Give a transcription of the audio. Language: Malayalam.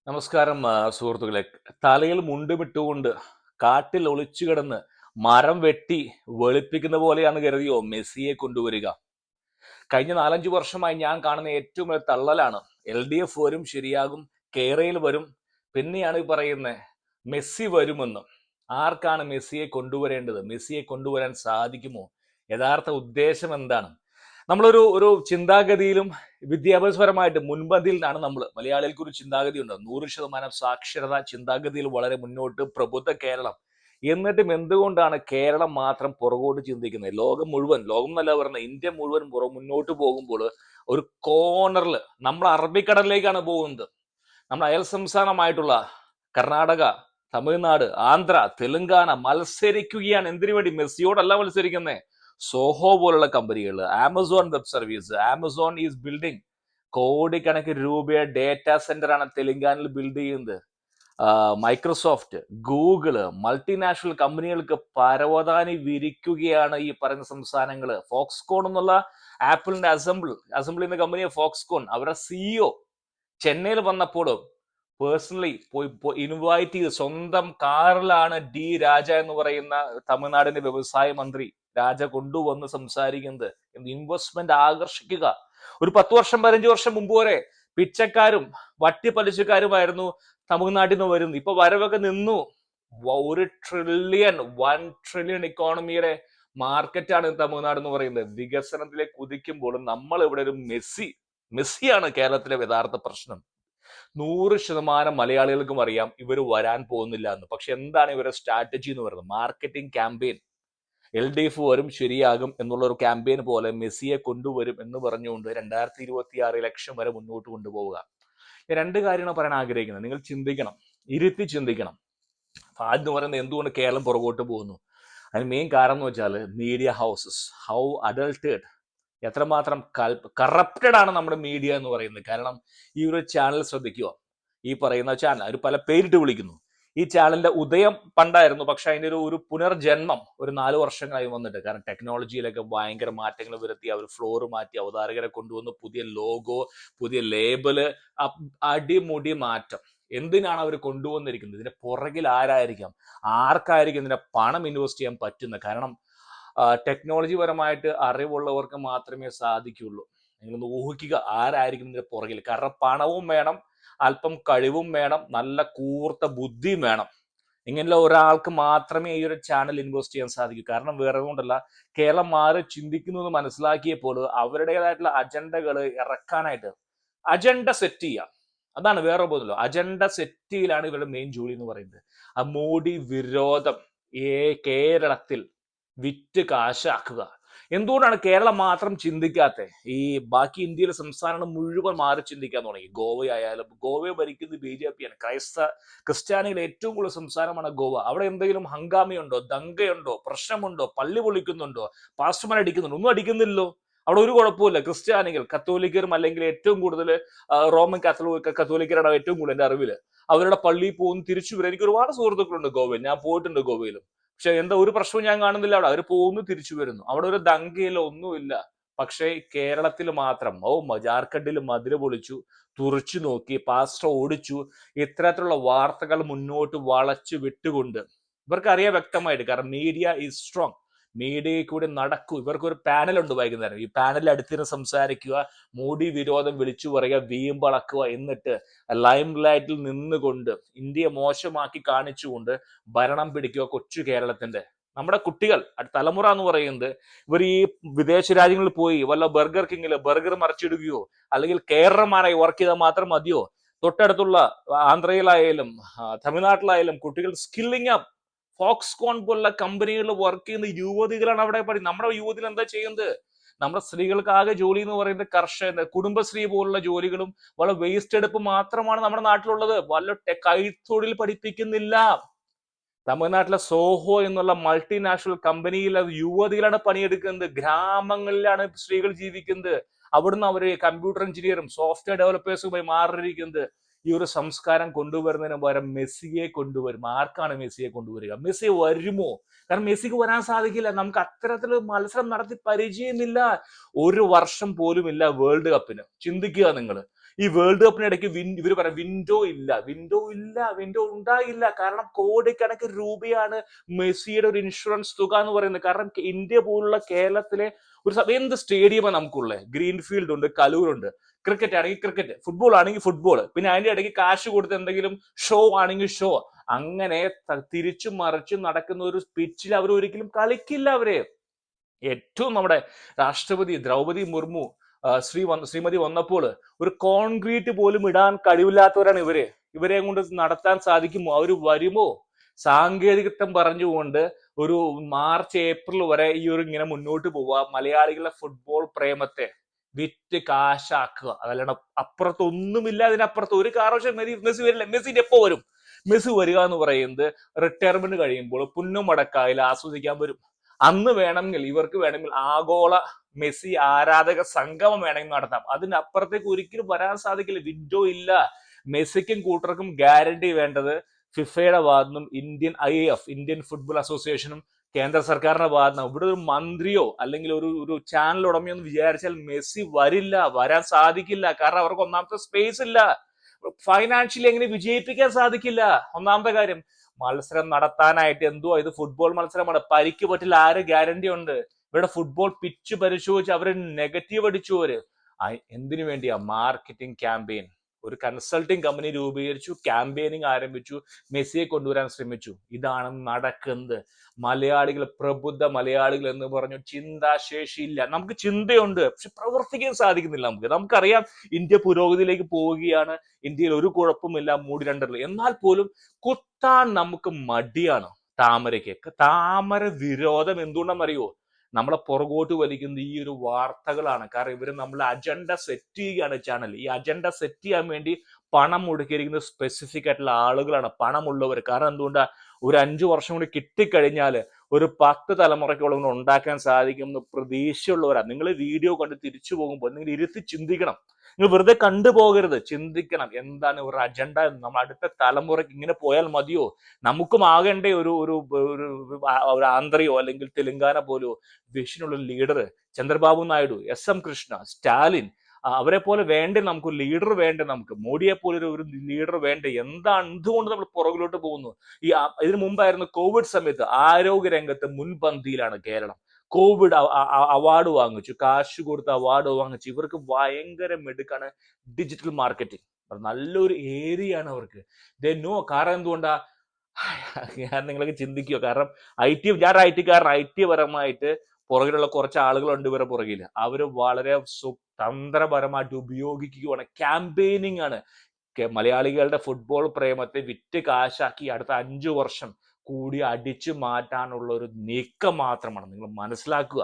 നമസ്കാരം സുഹൃത്തുക്കളെ. തലയിൽ മുണ്ടുമിട്ടുകൊണ്ട് കാട്ടിൽ ഒളിച്ചു കിടന്ന് മരം വെട്ടി വെളുപ്പിക്കുന്ന പോലെയാണ് കരുതിയോ മെസ്സിയെ കൊണ്ടുവരിക. കഴിഞ്ഞ 4-5 വർഷമായി ഞാൻ കാണുന്ന ഏറ്റവും വലിയ തള്ളലാണ്. LDF വരും, ശരിയാകും, കേരയിൽ വരും, പിന്നെയാണ് ഈ പറയുന്നത് മെസ്സി വരുമെന്ന്. ആർക്കാണ് മെസ്സിയെ കൊണ്ടുവരേണ്ടത്? മെസ്സിയെ കൊണ്ടുവരാൻ സാധിക്കുമോ? യഥാർത്ഥ ഉദ്ദേശം എന്താണ്? നമ്മളൊരു ഒരു ചിന്താഗതിയിലും വിദ്യാഭ്യാസപരമായിട്ട് മുൻപന്തിയിലാണ് നമ്മൾ. മലയാളികൾക്ക് ഒരു ചിന്താഗതി ഉണ്ട്, 100% സാക്ഷരത ചിന്താഗതിയിൽ വളരെ മുന്നോട്ട്, പ്രബുദ്ധ കേരളം. എന്നിട്ടും എന്തുകൊണ്ടാണ് കേരളം മാത്രം പുറകോട്ട് ചിന്തിക്കുന്നത്? ലോകം എന്നല്ല പറയുന്നത്, ഇന്ത്യ മുഴുവൻ മുന്നോട്ട് പോകുമ്പോൾ ഒരു കോർണറിൽ നമ്മൾ അറബിക്കടലിലേക്കാണ് പോകുന്നത്. നമ്മൾ അയൽ സംസ്ഥാനമായിട്ടുള്ള കർണാടക, തമിഴ്നാട്, ആന്ധ്ര, തെലുങ്കാന മത്സരിക്കുകയാണ്. എന്തിനു വേണ്ടി? മെസ്സിയോടല്ല മത്സരിക്കുന്നത്. സോഹോ പോലുള്ള കമ്പനികൾ, Amazon web service, Amazon is building കോടിക്കണക്കിന് രൂപയുടെ ഡേറ്റാ സെന്റർ ആണ് തെലുങ്കാനയിൽ ബിൽഡ് ചെയ്യുന്നത്. മൈക്രോസോഫ്റ്റ്, ഗൂഗിള്, മൾട്ടിനാഷണൽ കമ്പനികൾക്ക് പരവതാനി വിരിക്കുകയാണ് ഈ പറയുന്ന സംസ്ഥാനങ്ങൾ. ഫോക്സ്കോൺ എന്നുള്ള ആപ്പിളിന്റെ അസംബിൾ എന്ന കമ്പനിയെ ഫോക്സ്കോൺ, അവരുടെ CEO ചെന്നൈയിൽ വന്നപ്പോൾ പേഴ്സണലി പോയി ഇൻവൈറ്റ് ചെയ്ത് സ്വന്തം കാറിലാണ് രാജ എന്ന് പറയുന്ന തമിഴ്നാടിന്റെ വ്യവസായ മന്ത്രി രാജ കൊണ്ടുവന്ന് സംസാരിക്കുന്നത്. ഇൻവെസ്റ്റ്മെന്റ് ആകർഷിക്കുക. ഒരു 10 വർഷം 15 വർഷം മുമ്പ് വരെ പിച്ചക്കാരും വട്ടി പലിശക്കാരുമായിരുന്നു തമിഴ്നാട്ടിൽ നിന്ന് വരുന്നത്. ഇപ്പൊ വരവൊക്കെ നിന്നു. 1 ട്രില്യൺ ഇക്കോണമിയുടെ മാർക്കറ്റാണ് തമിഴ്നാട് എന്ന് പറയുന്നത്. വികസനത്തിലേക്ക് കുതിക്കുമ്പോൾ നമ്മൾ ഇവിടെ ഒരു മെസ്സിയാണ് കേരളത്തിലെ യഥാർത്ഥ പ്രശ്നം. 100% മലയാളികൾക്കും അറിയാം ഇവർ വരാൻ പോകുന്നില്ല എന്ന്. പക്ഷെ എന്താണ് ഇവരുടെ സ്ട്രാറ്റജി എന്ന് പറയുന്നത്? Marketing campaign. LDF വരും, ശരിയാകും എന്നുള്ള ഒരു ക്യാമ്പയിൻ പോലെ മെസ്സിയെ കൊണ്ടുവരും എന്ന് പറഞ്ഞുകൊണ്ട് 2026 ഇലക്ഷൻ വരെ മുന്നോട്ട് കൊണ്ടുപോവുക. രണ്ട് കാര്യങ്ങൾ പറയാൻ ആഗ്രഹിക്കുന്നത്. നിങ്ങൾ ചിന്തിക്കണം, ഇരുത്തി ചിന്തിക്കണം. ആദ്യം പറയുന്നത് എന്തുകൊണ്ട് കേരളം പുറകോട്ട് പോകുന്നു? അതിന് മെയിൻ കാരണം എന്ന് വെച്ചാൽ മീഡിയ ഹൗസസ്, ഹൗ അഡൾട്ടേഡ്, എത്രമാത്രം കറപ്റ്റഡ് ആണ് നമ്മുടെ മീഡിയ എന്ന് പറയുന്നത്. കാരണം ഈ ഒരു ചാനൽ ശ്രദ്ധിക്കുക, ഈ പറയുന്ന ചാനൽ അവർ പല പേരിട്ട് വിളിക്കുന്നു. ഈ ചാനലിന്റെ ഉദയം പണ്ടായിരുന്നു, പക്ഷെ അതിന്റെ ഒരു പുനർജന്മം ഒരു 4 വർഷങ്ങളായി വന്നിട്ട്. കാരണം ടെക്നോളജിയിലൊക്കെ ഭയങ്കര മാറ്റങ്ങൾ വരുത്തി, അവർ ഫ്ലോർ മാറ്റി, അവതാരകരെ കൊണ്ടുവന്നു, പുതിയ ലോഗോ, പുതിയ ലേബല്, അടിമുടി മാറ്റം. എന്തിനാണ് അവർ കൊണ്ടുവന്നിരിക്കുന്നത്? ഇതിന്റെ പുറകിൽ ആരായിരിക്കാം? ആർക്കായിരിക്കും ഇതിന്റെ പണം ഇൻവെസ്റ്റ് ചെയ്യാൻ പറ്റുന്നത്? കാരണം ടെക്നോളജി പരമായിട്ട് അറിവുള്ളവർക്ക് മാത്രമേ സാധിക്കുള്ളൂ. നിങ്ങളൊന്ന് ഊഹിക്കുക ആരായിരിക്കും ഇതിന്റെ പുറകിൽ. കാരണം പണവും വേണം, അല്പം കഴിവും വേണം, നല്ല കൂർത്ത ബുദ്ധിയും വേണം. ഇങ്ങനെയുള്ള ഒരാൾക്ക് മാത്രമേ ഈ ഒരു ചാനൽ ഇൻവെസ്റ്റ് ചെയ്യാൻ സാധിക്കൂ. കാരണം വേറെ കൊണ്ടല്ല, കേരളം മാറി ചിന്തിക്കുന്നു എന്ന് മനസ്സിലാക്കിയപ്പോൾ അവരുടേതായിട്ടുള്ള അജണ്ടകൾ ഇറക്കാനായിട്ട് അജണ്ട സെറ്റ് ചെയ്യുക, അതാണ്, വേറെ പോകുന്നല്ലോ. അജണ്ട സെറ്റ് ചെയ്യലാണ് ഇവരുടെ മെയിൻ ജോലി എന്ന് പറയുന്നത്. ആ മോഡി വിരോധം കേരളത്തിൽ വിറ്റ് കാശാക്കുക. എന്തുകൊണ്ടാണ് കേരളം മാത്രം ചിന്തിക്കാത്ത? ഈ ബാക്കി ഇന്ത്യയിലെ സംസ്ഥാനങ്ങൾ മുഴുവൻ മാറി ചിന്തിക്കാൻ തുടങ്ങി. ഗോവയായാലും, ഗോവയെ ഭരിക്കുന്നത് BJP ആണ്. ക്രിസ്ത്യാനികൾ ഏറ്റവും കൂടുതൽ സംസ്ഥാനമാണ് ഗോവ. അവിടെ എന്തെങ്കിലും ഹംഗാമയുണ്ടോ, ദംഗയുണ്ടോ, പ്രശ്നമുണ്ടോ, പള്ളി പൊളിക്കുന്നുണ്ടോ, പാസ്റ്റർമാർ അടിക്കുന്നുണ്ടോ? ഒന്നും അടിക്കുന്നില്ലല്ലോ. അവിടെ ഒരു കുഴപ്പമില്ല. ക്രിസ്ത്യാനികൾ, കത്തോലിക്കരും, അല്ലെങ്കിൽ ഏറ്റവും കൂടുതൽ റോമൻ കത്തോലിക്കരാണ് ഏറ്റവും കൂടുതൽ എൻ്റെ അറിവില്. അവരുടെ പള്ളിയിൽ പോകുന്നു, തിരിച്ചു വരും. എനിക്ക് ഒരുപാട് സുഹൃത്തുക്കളുണ്ട് ഗോവയിൽ, ഞാൻ പോയിട്ടുണ്ട് ഗോവയിലും. പക്ഷെ എന്താ ഒരു പ്രശ്നവും ഞാൻ കാണുന്നില്ല. അവിടെ അവർ പോകുന്നു, തിരിച്ചു വരുന്നു. അവിടെ ഒരു ദംഗയില്ല, ഒന്നുമില്ല. പക്ഷേ കേരളത്തിൽ മാത്രം ജാർഖണ്ഡിൽ മതില് പൊളിച്ചു, തുറച്ചു നോക്കി, പാസ്റ്റർ ഓടിച്ചു, ഇത്തരത്തിലുള്ള വാർത്തകൾ മുന്നോട്ട് വളച്ചു വിട്ടുകൊണ്ട് ഇവർക്കറിയാം വ്യക്തമായിട്ട്. കാരണം മീഡിയ ഈസ് സ്ട്രോങ്. മീഡിയയിൽ കൂടി നടക്കൂ. ഇവർക്കൊരു പാനലുണ്ട് വൈകുന്നേരം. ഈ പാനലിൽ അടുത്തിരുന്ന് സംസാരിക്കുക, മോഡി വിരോധം വിളിച്ചു പറയുക, വീമ്പളക്കുക, എന്നിട്ട് ലൈം ലൈറ്റിൽ നിന്നുകൊണ്ട് ഇന്ത്യയെ മോശമാക്കി കാണിച്ചുകൊണ്ട് ഭരണം പിടിക്കുക കൊച്ചു കേരളത്തിന്റെ. നമ്മുടെ കുട്ടികൾ, തലമുറ എന്ന് പറയുന്നത്, ഇവർ ഈ വിദേശ രാജ്യങ്ങളിൽ പോയി വല്ല ബർഗർ കിങ്ങില് ബർഗർ മറിച്ചിടുകയോ അല്ലെങ്കിൽ കേരളമാരായി വർക്ക് ചെയ്താൽ മാത്രം മതിയോ? തൊട്ടടുത്തുള്ള ആന്ധ്രയിലായാലും തമിഴ്നാട്ടിലായാലും കുട്ടികൾ സ്കില്ലിംഗ് അപ്പ്. ഫോക്സ്കോൺ പോലുള്ള കമ്പനികളിൽ വർക്ക് ചെയ്യുന്ന യുവതികളാണ് അവിടെ നമ്മുടെ യുവതികൾ എന്താ ചെയ്യുന്നത്? നമ്മുടെ സ്ത്രീകൾക്ക് ആകെ ജോലി എന്ന് പറയുന്നത് കുടുംബശ്രീ പോലുള്ള ജോലികളും വളരെ വേസ്റ്റ് എടുപ്പ് മാത്രമാണ് നമ്മുടെ നാട്ടിലുള്ളത്. വല്ല കൈത്തൊഴിൽ പഠിപ്പിക്കുന്നില്ല. തമിഴ്നാട്ടിലെ സോഹോ എന്നുള്ള മൾട്ടിനാഷണൽ കമ്പനിയിലെ യുവതികളാണ് പണിയെടുക്കുന്നത്. ഗ്രാമങ്ങളിലാണ് സ്ത്രീകൾ ജീവിക്കുന്നത്. അവിടുന്ന് അവര് കമ്പ്യൂട്ടർ എഞ്ചിനീയറും സോഫ്റ്റ്വെയർ ഡെവലപ്പേഴ്സുമായി മാറിയിരിക്കുന്നത്. ഈ ഒരു സംസ്കാരം കൊണ്ടുവരുന്നതിന് പകരം മെസ്സിയെ കൊണ്ടുവരും. ആർക്കാണ് മെസ്സിയെ കൊണ്ടുവരിക? മെസ്സി വരുമോ? കാരണം മെസ്സിക്ക് വരാൻ സാധിക്കില്ല. നമുക്ക് അത്തരത്തില് മത്സരം നടത്തി പരിചയമില്ല. 1 വർഷം പോലും ഇല്ല വേൾഡ് കപ്പിന്. ചിന്തിക്കുക നിങ്ങൾ. ഈ വേൾഡ് കപ്പിനിടയ്ക്ക് ഇവർ പറയാം വിൻഡോ ഉണ്ടായില്ല. കാരണം കോടിക്കണക്കിന് രൂപയാണ് മെസ്സിയുടെ ഒരു ഇൻഷുറൻസ് തുക എന്ന് പറയുന്നത്. കാരണം ഇന്ത്യ പോലുള്ള കേരളത്തിലെ എന്ത് സ്റ്റേഡിയമാണ് നമുക്കുള്ളത്? ഗ്രീൻഫീൽഡ് ഉണ്ട്, കലൂരുണ്ട്. ക്രിക്കറ്റ് ആണെങ്കിൽ ക്രിക്കറ്റ്, ഫുട്ബോൾ ആണെങ്കിൽ ഫുട്ബോൾ, പിന്നെ അതിന്റെ ഇടയ്ക്ക് കാശ് കൊടുത്ത് എന്തെങ്കിലും ഷോ ആണെങ്കിൽ ഷോ. അങ്ങനെ തിരിച്ചും മറിച്ചും നടക്കുന്ന ഒരു പിച്ചിൽ അവർ ഒരിക്കലും കളിക്കില്ല. ഏറ്റവും നമ്മുടെ രാഷ്ട്രപതി ദ്രൗപദി മുർമു ശ്രീമതി വന്നപ്പോൾ ഒരു കോൺക്രീറ്റ് പോലും ഇടാൻ കഴിവില്ലാത്തവരാണ് ഇവരെ കൊണ്ട് നടത്താൻ സാധിക്കുമോ? അവർ വരുമോ? സാങ്കേതികത്വം പറഞ്ഞുകൊണ്ട് ഒരു മാർച്ച് ഏപ്രിൽ വരെ ഇങ്ങനെ മുന്നോട്ട് പോവുക, മലയാളികളുടെ ഫുട്ബോൾ പ്രേമത്തെ വിറ്റ് കാശാക്കുക, അതല്ലാണ്ട് അപ്പുറത്തൊന്നുമില്ല. അതിനപ്പുറത്ത് ഒരു കാരണവശാലും മെസ്സി വരില്ല. മെസ്സിന്റെ എപ്പോ വരും? മെസ്സി വരിക എന്ന് പറയുന്നത് റിട്ടയർമെന്റ് കഴിയുമ്പോൾ പുന്നുമടക്കായിൽ ആസ്വദിക്കാൻ വരും. അന്ന് ഇവർക്ക് ആഗോള മെസ്സി ആരാധക സംഗമം വേണമെങ്കിൽ നടത്താം. അതിനപ്പുറത്തേക്ക് ഒരിക്കലും വരാൻ സാധിക്കില്ല. വിൻഡോ ഇല്ല. മെസ്സിക്കും കൂട്ടർക്കും ഗ്യാരണ്ടി വേണ്ടത് ഫിഫയുടെ ഭാഗത്തുനിന്നും ഇന്ത്യൻ ഫുട്ബോൾ അസോസിയേഷനും കേന്ദ്ര സർക്കാരിന്റെ ഭാഗത്തുനിന്നും. ഇവിടെ ഒരു മന്ത്രിയോ അല്ലെങ്കിൽ ഒരു ചാനൽ ഉടമയോ എന്ന് വിചാരിച്ചാൽ മെസ്സി വരാൻ സാധിക്കില്ല. കാരണം അവർക്ക് ഒന്നാമത്തെ സ്പേസ് ഇല്ല. ഫൈനാൻഷ്യലി എങ്ങനെ വിജയിപ്പിക്കാൻ സാധിക്കില്ല. ഒന്നാമത്തെ കാര്യം, മത്സരം നടത്താനായിട്ട് ഇത് ഫുട്ബോൾ മത്സരമാണ്, പരിക്ക് പറ്റില്ല, ആര് ഗ്യാരണ്ടി ഉണ്ട്? ഇവരുടെ ഫുട്ബോൾ പിച്ച് പരിശോധിച്ച് അവര് നെഗറ്റീവ് അടിച്ചു. എന്തിനു വേണ്ടിയാ? Marketing campaign. ഒരു കൺസൾട്ടിങ് കമ്പനി രൂപീകരിച്ചു, ക്യാമ്പയിനിങ് ആരംഭിച്ചു, മെസ്സിയെ കൊണ്ടുവരാൻ ശ്രമിച്ചു. ഇതാണ് നടക്കുന്നത്. പ്രബുദ്ധ മലയാളികൾ എന്ന് പറഞ്ഞു ചിന്താശേഷിയില്ല. നമുക്ക് ചിന്തയുണ്ട്, പക്ഷെ പ്രവർത്തിക്കാൻ സാധിക്കുന്നില്ല. നമുക്കറിയാം ഇന്ത്യ പുരോഗതിയിലേക്ക് പോവുകയാണ്, ഇന്ത്യയിൽ ഒരു കുഴപ്പമില്ല, മൂടി രണ്ടറിൽ. എന്നാൽ പോലും കുത്താൻ നമുക്ക് മടിയാണ്. താമര വിരോധം എന്തുകൊണ്ടെന്നറിയോ? നമ്മളെ പുറകോട്ട് വലിക്കുന്നത് ഈ ഒരു വാർത്തകളാണ്. കാരണം ഇവര് നമ്മളെ അജണ്ട സെറ്റ് ചെയ്യുകയാണ്. ചാനൽ ഈ അജണ്ട സെറ്റ് ചെയ്യാൻ വേണ്ടി പണം മുടക്കിയിരിക്കുന്ന സ്പെസിഫിക് ആയിട്ടുള്ള ആളുകളാണ്, പണമുള്ളവർ. കാരണം എന്തുകൊണ്ടാ? ഒരു 5 വർഷം കൂടി കിട്ടിക്കഴിഞ്ഞാൽ ഒരു 10 തലമുറയ്ക്കോളം ഉണ്ടാക്കാൻ സാധിക്കുമെന്ന് പ്രതീക്ഷയുള്ളവരാണ്. നിങ്ങൾ വീഡിയോ കണ്ട് തിരിച്ചു പോകുമ്പോൾ നിങ്ങൾ ഇരുത്തി ചിന്തിക്കണം. നിങ്ങൾ വെറുതെ കണ്ടുപോകരുത്, ചിന്തിക്കണം എന്താണ് ഒരു അജണ്ട. നമ്മൾ അടുത്ത തലമുറയ്ക്ക് ഇങ്ങനെ പോയാൽ മതിയോ? നമുക്കും ആകേണ്ട ഒരു ആന്ധ്രയോ അല്ലെങ്കിൽ തെലുങ്കാന പോലെയോ വിഷനുള്ള ലീഡർ ചന്ദ്രബാബു നായിഡു, SM കൃഷ്ണ, സ്റ്റാലിൻ, അവരെ പോലെ വേണ്ടേ നമുക്ക് ലീഡർ? വേണ്ടേ നമുക്ക് മോഡിയെ പോലെ ഒരു ലീഡർ വേണ്ടേ? എന്തുകൊണ്ട് നമ്മൾ പുറകിലോട്ട് പോകുന്നു? ഇതിനു മുമ്പായിരുന്നു കോവിഡ് സമയത്ത് ആരോഗ്യ രംഗത്ത് മുൻപന്തിയിലാണ് കേരളം. കോവിഡ് അവാർഡ് വാങ്ങിച്ചു, കാശ് കൊടുത്ത് അവാർഡ് വാങ്ങിച്ചു. ഇവർക്ക് ഭയങ്കര മിടുക്കാണ് ഡിജിറ്റൽ മാർക്കറ്റിംഗ്. നല്ലൊരു ഏരിയ ആണ് അവർക്ക്. കാരണം എന്തുകൊണ്ടാ? നിങ്ങൾക്ക് ചിന്തിക്കുക. കാരണം ഞാൻ IT കാരൻ, IT പരമായിട്ട് പുറകിലുള്ള കുറച്ച് ആളുകളുണ്ട് ഇവരെ പുറകിൽ. അവര് വളരെ തന്ത്രപരമായിട്ട് ഉപയോഗിക്കുകയാണ്. ക്യാമ്പയിനിങ് ആണ്. മലയാളികളുടെ ഫുട്ബോൾ പ്രേമത്തെ വിറ്റ് കാശാക്കി അടുത്ത 5 വർഷം കൂടി അടിച്ചു മാറ്റാനുള്ള ഒരു നീക്കം മാത്രമാണ്. നിങ്ങൾ മനസ്സിലാക്കുക.